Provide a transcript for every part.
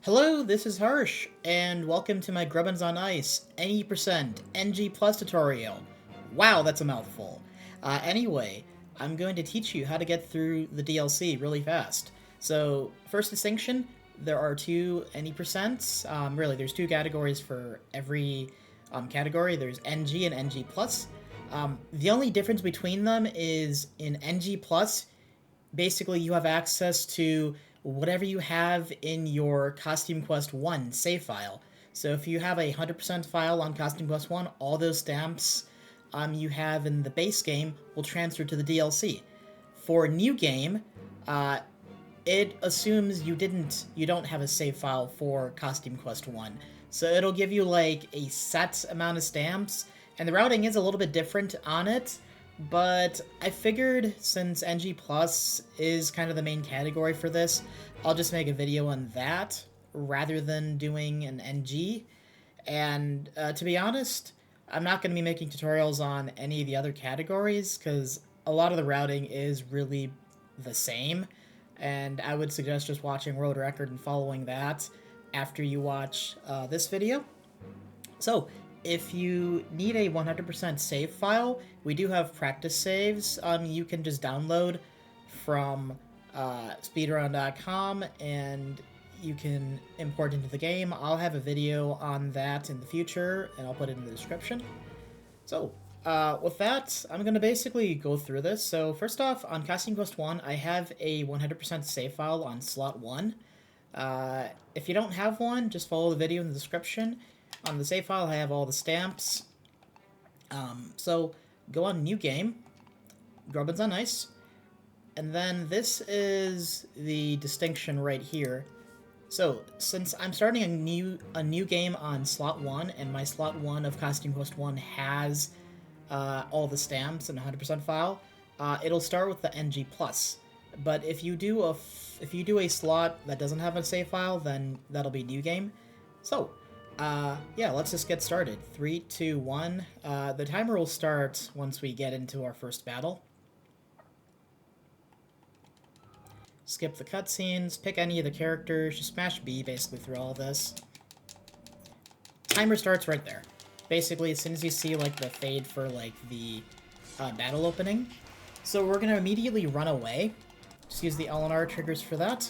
Hello, this is Harsh, and welcome to my Grubbins on Ice NE% NG Plus tutorial. Wow, that's a mouthful. Anyway, I'm going to teach you how to get through the DLC really fast. So, first distinction, there are two NE%s. Really, there's two categories for every category. There's NG and NG Plus. The only difference between them is in NG Plus, basically you have access to whatever you have in your Costume Quest 1 save file. So if you have a 100% file on Costume Quest 1, all those stamps you have in the base game will transfer to the DLC. For New Game, it assumes you don't have a save file for Costume Quest 1. So it'll give you like a set amount of stamps, and the routing is a little bit different on it. But I figured since NG Plus is kind of the main category for this, I'll just make a video on that rather than doing an NG. And to be honest, I'm not going to be making tutorials on any of the other categories because a lot of the routing is really the same. And I would suggest just watching World Record and following that after you watch this video. So, if you need a 100% save file, we do have practice saves you can just download from speedrun.com and you can import into the game. I'll have a video on that in the future and I'll put it in the description. So, with that, I'm going to basically go through this. So, first off, on Costume Quest 1, I have a 100% save file on slot 1. If you don't have one, just follow the video in the description. On the save file, I have all the stamps. So, go on New Game, Grubbins on Ice, and then this is the distinction right here. So, since I'm starting a new game on slot 1, and my slot 1 of Costume Quest 1 has all the stamps in a 100% file, it'll start with the NG+. But if you do a slot that doesn't have a save file, then that'll be New Game. So, yeah, let's just get started. 3, 2, 1. The timer will start once we get into our first battle. Skip the cutscenes, pick any of the characters, just smash B basically through all this. Timer starts right there. Basically, as soon as you see like the fade for like the battle opening. So we're gonna immediately run away. Just use the LNR triggers for that.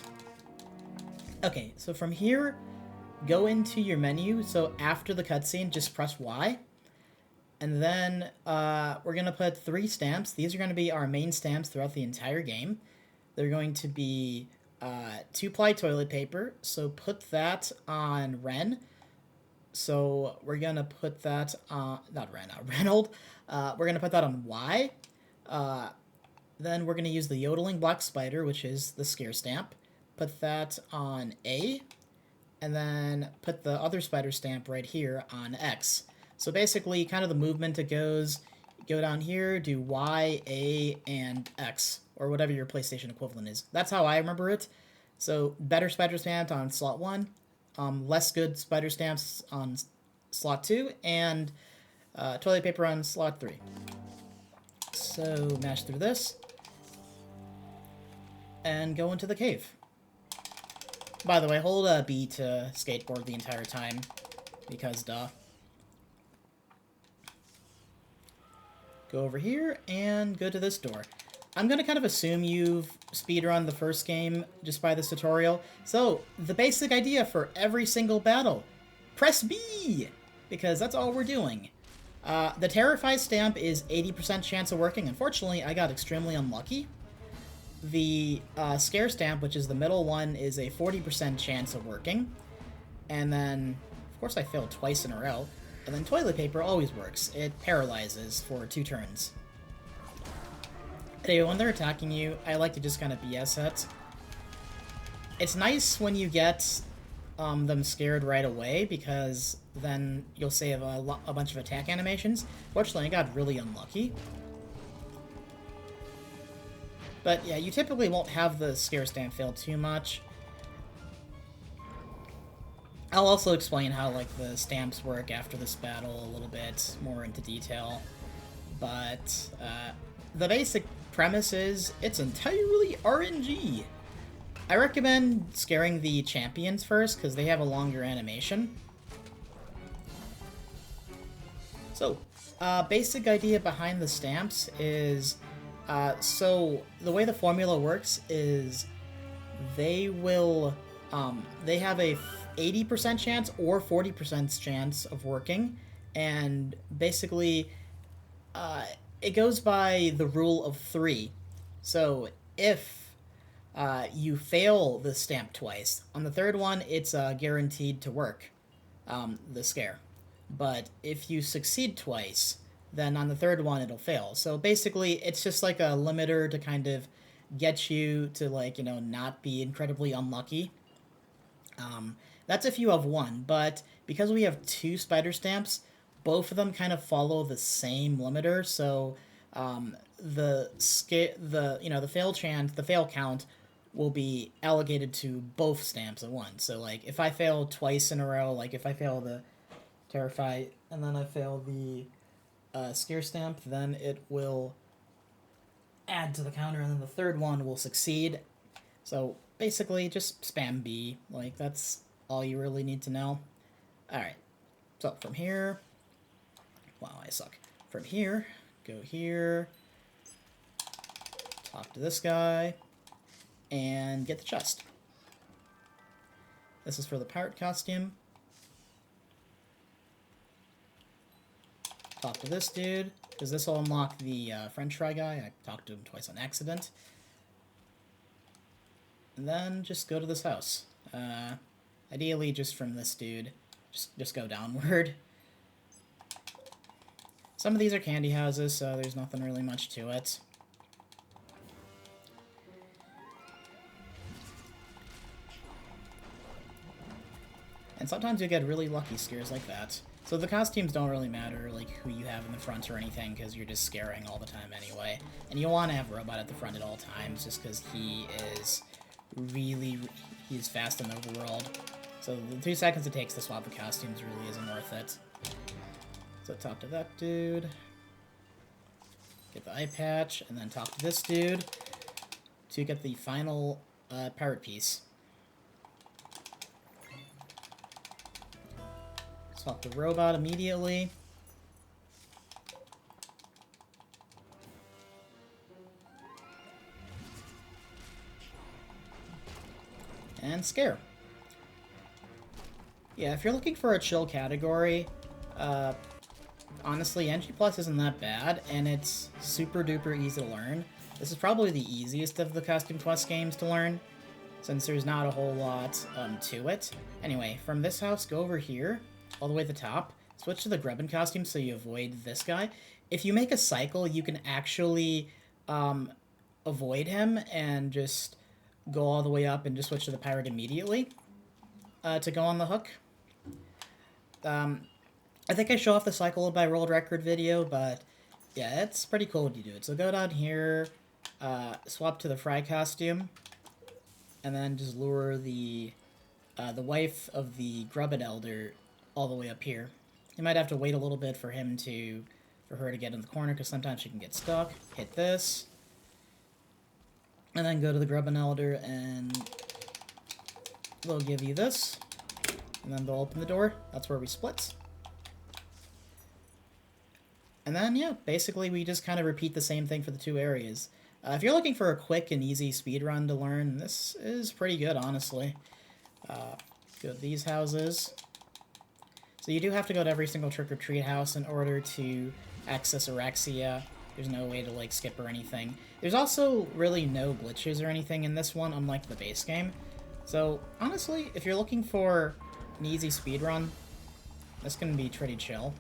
Okay, so from here, go into your menu. So after the cutscene, just press Y. And then we're going to put 3 stamps. These are going to be our main stamps throughout the entire game. They're going to be 2-ply toilet paper. So put that on Ren. So we're going to put that on... Not Ren, Reynold. We're going to put that on Y. Then we're going to use the yodeling black spider, which is the scare stamp. Put that on A. And then put the other spider stamp right here on X. So basically, kind of the movement it goes, go down here, do Y, A, and X, or whatever your PlayStation equivalent is. That's how I remember it. So better spider stamp on slot 1, less good spider stamps on slot 2, and toilet paper on slot 3. So mash through this, and go into the cave. By the way, hold B to skateboard the entire time, because duh. Go over here, and go to this door. I'm going to kind of assume you've speedrun the first game just by this tutorial. So, the basic idea for every single battle, press B! Because that's all we're doing. The Terrify stamp is 80% chance of working. Unfortunately, I got extremely unlucky. The scare stamp, which is the middle one, is a 40% chance of working. And then, of course, I failed twice in a row. And then toilet paper always works. It paralyzes for 2 turns. Anyway, when they're attacking you, I like to just kind of BS it. It's nice when you get them scared right away, because then you'll save a bunch of attack animations. Fortunately, I got really unlucky. But yeah, you typically won't have the scare stamp fail too much. I'll also explain how like the stamps work after this battle a little bit more into detail. But the basic premise is it's entirely RNG. I recommend scaring the champions first, because they have a longer animation. So, basic idea behind the stamps is, so the way the formula works is they will, they have a 80% chance or 40% chance of working, and basically, it goes by the rule of 3. So, if you fail the stamp twice, on the third one, it's guaranteed to work, the scare. But if you succeed twice, then on the third one it'll fail. So basically, it's just like a limiter to kind of get you to, like, you know, not be incredibly unlucky. That's if you have one, but because we have two spider stamps, both of them kind of follow the same limiter. So the fail chance, the fail count will be allocated to both stamps at once. So like if I fail twice in a row, like if I fail the terrify and then I fail the scare stamp, then it will add to the counter, and then the third one will succeed. So basically, just spam B. Like, that's all you really need to know. Alright, so from here... Wow, I suck. From here, go here, talk to this guy, and get the chest. This is for the pirate costume. Talk to this dude, because this will unlock the French fry guy. I talked to him twice on accident. And then just go to this house. Ideally, just from this dude. Just go downward. Some of these are candy houses, so there's nothing really much to it. And sometimes you get really lucky scares like that. So the costumes don't really matter, like, who you have in the front or anything, because you're just scaring all the time anyway. And you want to have Robot at the front at all times, just because he is he's fast in the overworld. So the 2 seconds it takes to swap the costumes really isn't worth it. So talk to that dude. Get the eye patch, and then talk to this dude to get the final pirate piece. Swap the robot immediately. And scare. Yeah, if you're looking for a chill category, honestly, NG Plus isn't that bad, and it's super duper easy to learn. This is probably the easiest of the Costume Quest games to learn, since there's not a whole lot to it. Anyway, from this house, go over here, all the way at the top, switch to the Grubbin costume so you avoid this guy. If you make a cycle, you can actually avoid him and just go all the way up and just switch to the pirate immediately to go on the hook. I think I show off the cycle by world record video, but yeah, it's pretty cool when you do it. So go down here, swap to the Fry costume, and then just lure the wife of the Grubbin Elder all the way up here. You might have to wait a little bit for her to get in the corner, because sometimes she can get stuck. Hit this, and then go to the Grubbin Elder, and they'll give you this, and then they'll open the door. That's where we split. And then, yeah, basically we just kind of repeat the same thing for the 2 areas. If you're looking for a quick and easy speedrun to learn, this is pretty good, honestly. Go to these houses. So you do have to go to every single trick-or-treat house in order to access Araxia. There's no way to, like, skip or anything. There's also really no glitches or anything in this one, unlike the base game. So, honestly, if you're looking for an easy speedrun, this can be pretty chill.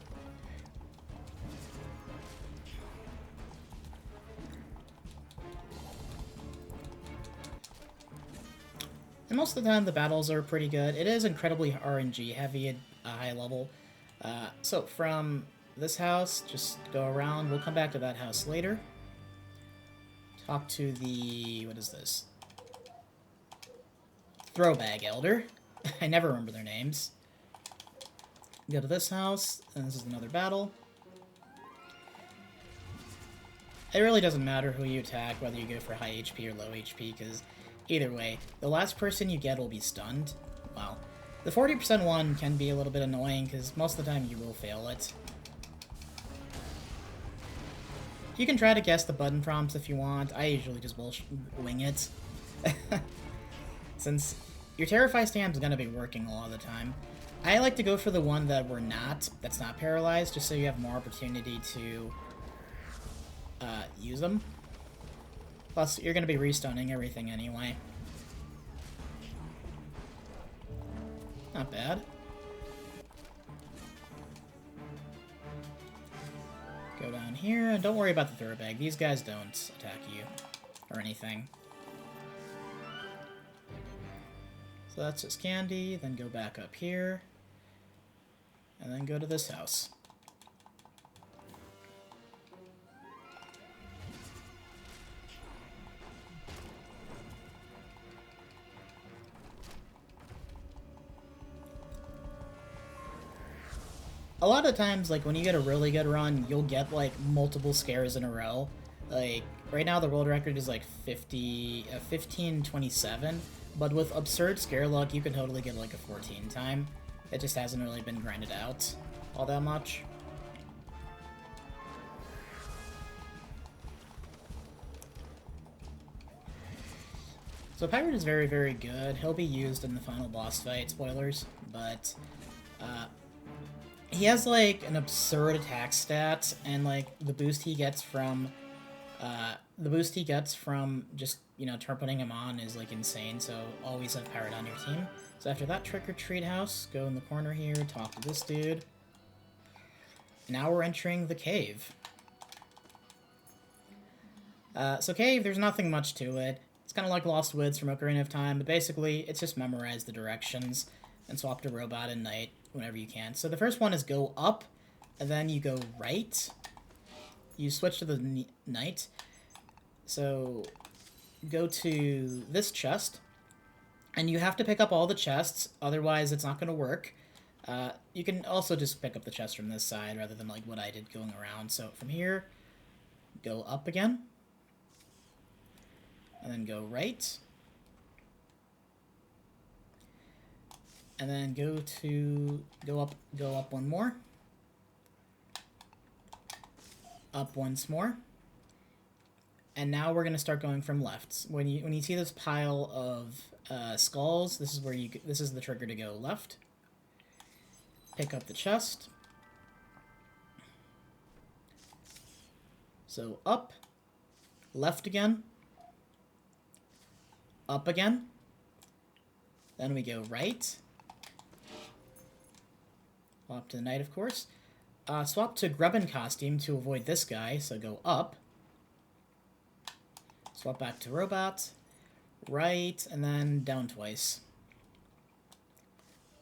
And most of the time, the battles are pretty good. It is incredibly RNG heavy at a high level. So from this house, just go around. We'll come back to that house later. Talk to the... what is this? Throwbag Elder. I never remember their names. Go to this house, and this is another battle. It really doesn't matter who you attack, whether you go for high HP or low HP, because Either way, the last person you get will be stunned. Well, the 40% one can be a little bit annoying because most of the time you will fail it. You can try to guess the button prompts if you want. I usually just wing it. Since your Terrify stand is going to be working a lot of the time. I like to go for the one that's not paralyzed, just so you have more opportunity to use them. Plus, you're going to be restunning everything anyway. Not bad. Go down here, and don't worry about the throw bag. These guys don't attack you or anything. So that's just candy, then go back up here, and then go to this house. A lot of times, like, when you get a really good run, you'll get, like, multiple scares in a row. Like, right now the world record is, like, 1527, but with absurd scare luck, you can totally get, like, a 14 time. It just hasn't really been grinded out all that much. So Pirate is very, very good. He'll be used in the final boss fight, spoilers, but he has, like, an absurd attack stat, and, like, the boost he gets from just, you know, putting him on is, like, insane, so always have Pirate on your team. So after that trick-or-treat house, go in the corner here, talk to this dude. Now we're entering the cave. So cave, there's nothing much to it. It's kind of like Lost Woods from Ocarina of Time, but basically, it's just memorize the directions and swap to Robot and Knight whenever you can. So the first one is go up, and then you go right. You switch to the Knight. So go to this chest, and you have to pick up all the chests, otherwise it's not going to work. You can also just pick up the chest from this side rather than like what I did going around. So from here, go up again, and then go right. And then go up one more. Up once more. And now we're gonna start going from left. When you see this pile of skulls, this is the trigger to go left. Pick up the chest. So up, left again, up again. Then we go right. Swap to the Knight, of course. Swap to Grubbin costume to avoid this guy, so go up. Swap back to Robot. Right, and then down twice.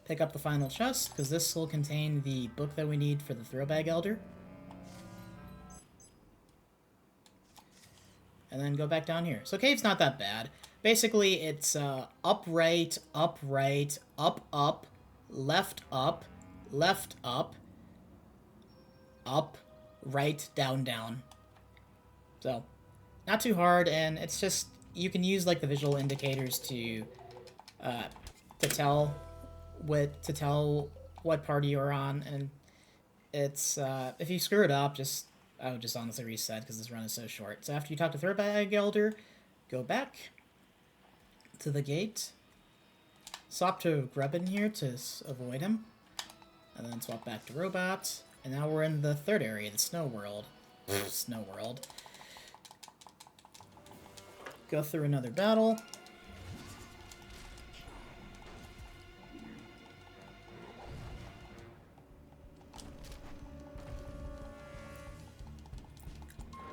Pick up the final chest, because this will contain the book that we need for the Throwbag Elder. And then go back down here. So cave's not that bad. Basically, it's up, right, up, right, up, left, up, right, down, down. So, not too hard, and it's just, you can use like the visual indicators to tell what party you're on, and it's if you screw it up, I would just honestly reset because this run is so short. So after you talk to Throwbag Elder, go back to the gate, swap to Grubbin here to avoid him, and then swap back to Robot, and now we're in the third area, the Snow World. Snow World. Go through another battle.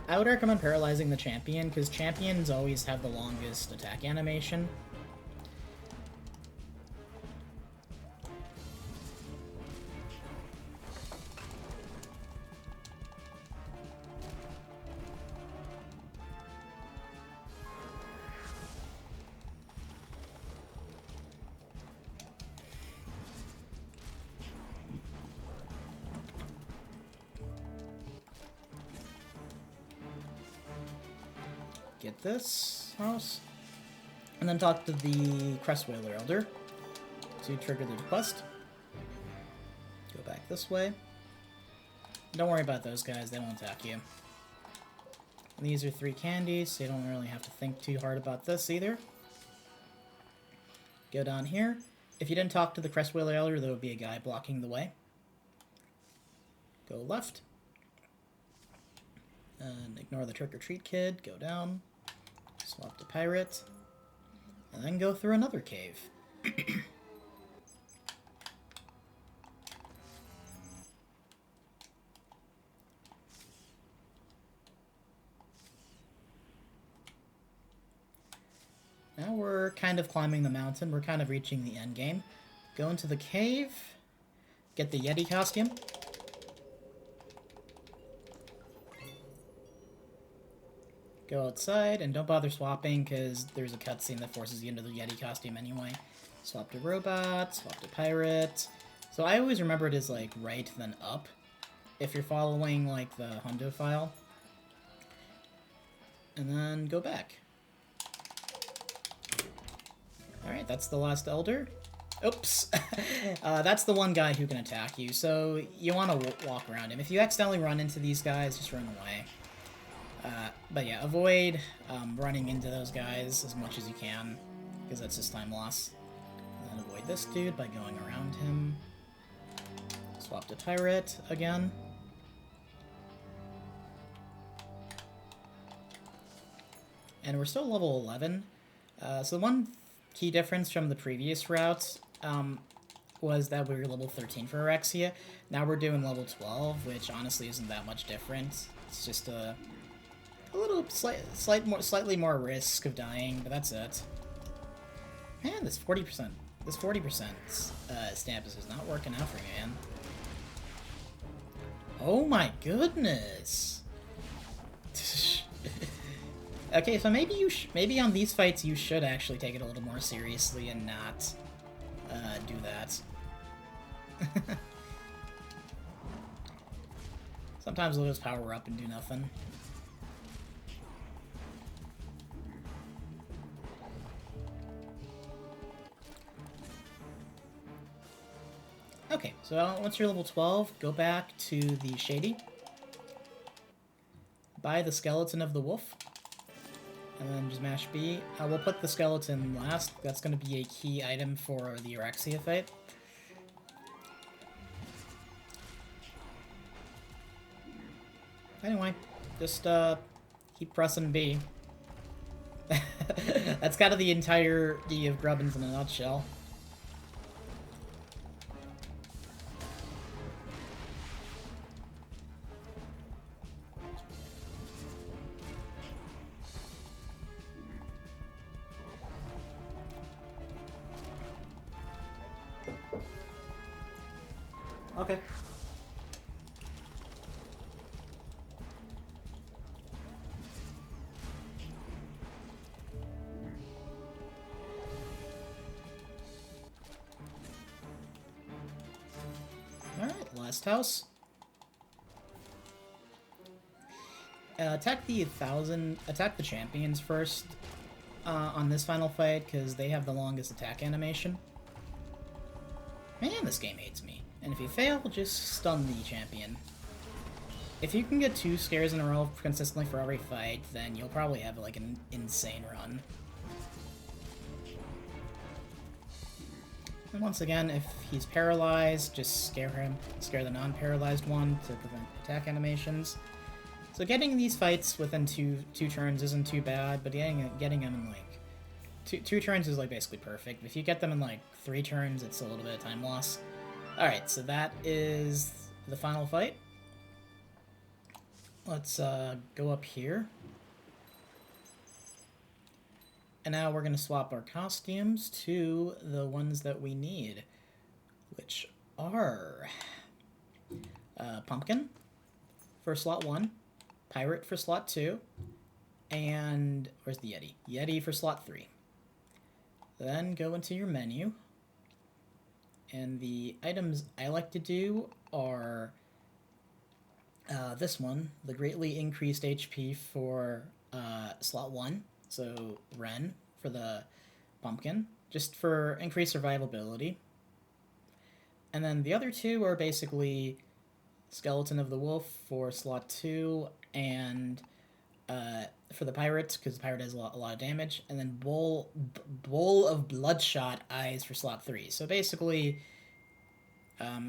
I would recommend paralyzing the champion, because champions always have the longest attack animation. Get this house. And then talk to the Crestwhaler Elder to trigger the request. Go back this way. Don't worry about those guys, they won't attack you. And these are 3 candies, so you don't really have to think too hard about this either. Go down here. If you didn't talk to the Crestwhaler Elder, there would be a guy blocking the way. Go left. And ignore the trick-or-treat kid. Go down. Swap to pirate. And then go through another cave. Now we're kind of climbing the mountain. We're kind of reaching the end game. Go into the cave. Get the Yeti costume. Go outside, and don't bother swapping, because there's a cutscene that forces you into the Yeti costume anyway. Swap to robot, swap to pirate. So I always remember it as, like, right, then up, if you're following, like, the hundo file. And then go back. Alright, that's the last elder. Oops! That's the one guy who can attack you, so you want to walk around him. If you accidentally run into these guys, just run away. But yeah, avoid running into those guys as much as you can, because that's just time loss. And then avoid this dude by going around him. Swap to pirate again. And we're still level 11. So the one key difference from the previous routes was that we were level 13 for Araxia. Now we're doing level 12, which honestly isn't that much different. It's just a little slightly more risk of dying, but that's it. Man, this 40% stamp is not working out for me, man. Oh my goodness. Okay, so maybe on these fights you should actually take it a little more seriously and not do that. Sometimes they'll just power up and do nothing. Okay, so once you're level 12, go back to the Shady. Buy the Skeleton of the Wolf. And then just mash B. We'll put the skeleton last. That's going to be a key item for the Araxia fight. Anyway, just keep pressing B. That's kind of the entirety of Grubbins in a nutshell. Okay. Alright, last house. Attack the champions first on this final fight, because they have the longest attack animation. Man, this game hates me. And if you fail, just stun the champion. If you can get 2 scares in a row consistently for every fight, then you'll probably have like an insane run. And once again, if he's paralyzed, just scare him. Scare the non-paralyzed one to prevent attack animations. So getting these fights within two turns isn't too bad, but getting them in like two turns is like basically perfect. If you get them in like 3 turns, it's a little bit of time loss. Alright, so that is the final fight. Let's go up here. And now we're going to swap our costumes to the ones that we need, which are Pumpkin for slot 1, Pirate for slot 2, and where's the Yeti? Yeti for slot 3. Then go into your menu. And the items I like to do are this one, the greatly increased HP for slot 1, so Ren for the Pumpkin, just for increased survivability. And then the other two are basically Skeleton of the Wolf for slot 2 and for the Pirates, because the Pirate has a lot of damage, and then Bowl of Bloodshot Eyes for slot 3. So basically,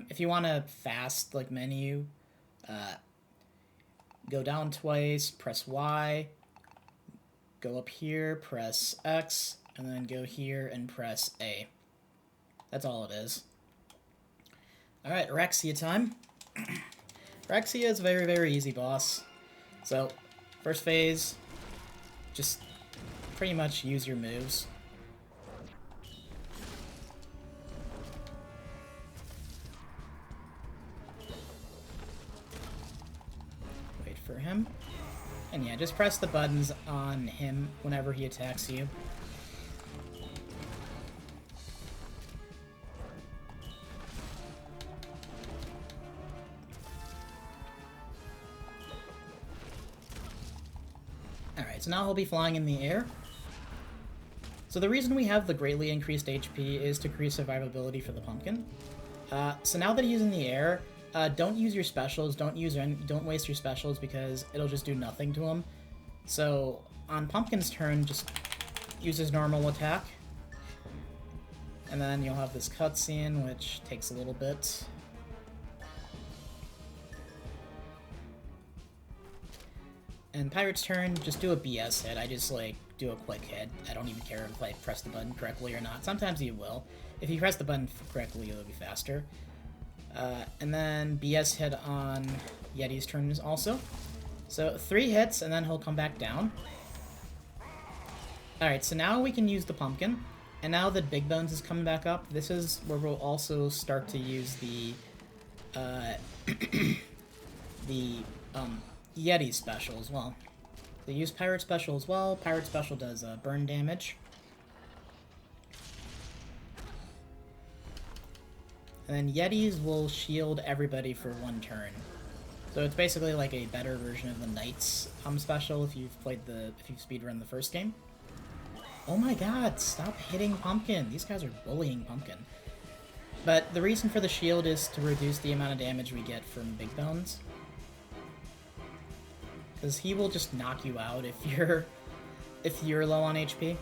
if you want a fast like menu, go down twice, press Y, go up here, press X, and then go here and press A. That's all it is. Alright, Araxia time. Araxia is a very, very easy boss. So, first phase, just pretty much use your moves. Wait for him. And yeah, just press the buttons on him whenever he attacks you. Alright, so now he'll be flying in the air. So the reason we have the greatly increased HP is to increase survivability for the pumpkin. So now that he's in the air, don't use your specials, don't waste your specials because it'll just do nothing to him. So on Pumpkin's turn, just use his normal attack. And then you'll have this cutscene, which takes a little bit. And Pirate's turn, just do a BS hit. I just, like, do a quick hit. I don't even care if I press the button correctly or not. Sometimes you will. If you press the button correctly, it'll be faster. And then BS hit on Yeti's turn also. So 3 hits, and then he'll come back down. Alright, so now we can use the pumpkin. And now that Big Bones is coming back up, this is where we'll also start to use the Yeti special as well. They use Pirate special as well. Pirate special does burn damage. And then Yetis will shield everybody for 1 turn. So it's basically like a better version of the Knights special if you've speedrun the first game. Oh my god, stop hitting Pumpkin. These guys are bullying Pumpkin. But the reason for the shield is to reduce the amount of damage we get from Big Bones. Because he will just knock you out if you're low on HP.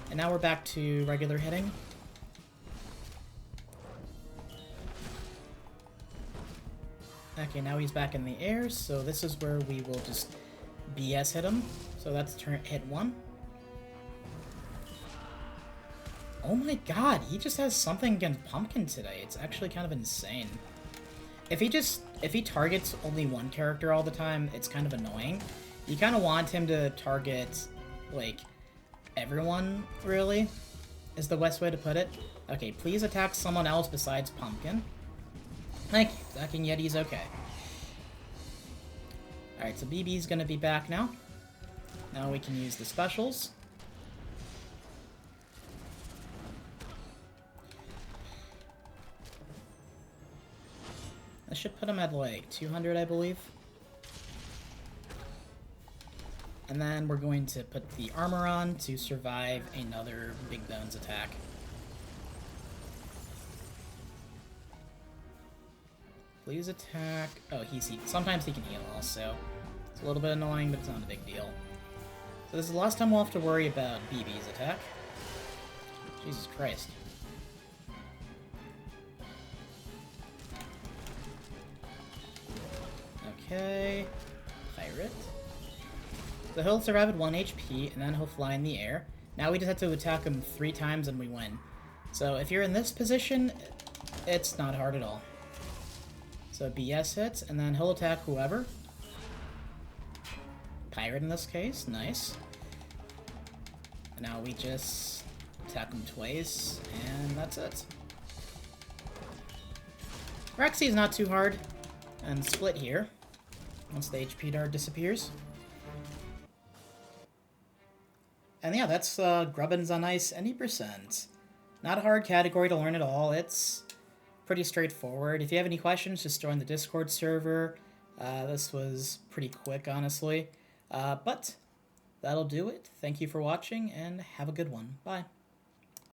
And now we're back to regular hitting. Okay, now he's back in the air, so this is where we will just BS hit him. So that's hit 1. Oh my god, he just has something against Pumpkin today. It's actually kind of insane. If he targets only one character all the time, it's kind of annoying. You kind of want him to target, like, everyone, really, is the best way to put it. Okay, please attack someone else besides Pumpkin. Thank you. Attacking Yeti's okay. Alright, so BB's gonna be back now. Now we can use the specials. I should put him at, like, 200, I believe. And then we're going to put the armor on to survive another Big Bones attack. Please attack. Oh, sometimes he can heal also. It's a little bit annoying, but it's not a big deal. So this is the last time we'll have to worry about BB's attack. Jesus Christ. Okay. Pirate. So he'll survive at 1 HP, and then he'll fly in the air. Now we just have to attack him 3 times and we win. So if you're in this position, it's not hard at all. So BS hits, and then he'll attack whoever. Pirate in this case, nice. And now we just attack him twice, and that's it. Araxia is not too hard. And split here, once the HP dart disappears. And yeah, that's Grubbins on Ice any %. Not a hard category to learn at all. It's pretty straightforward. If you have any questions, just join the Discord server. This was pretty quick, honestly. But that'll do it. Thank you for watching, and have a good one. Bye.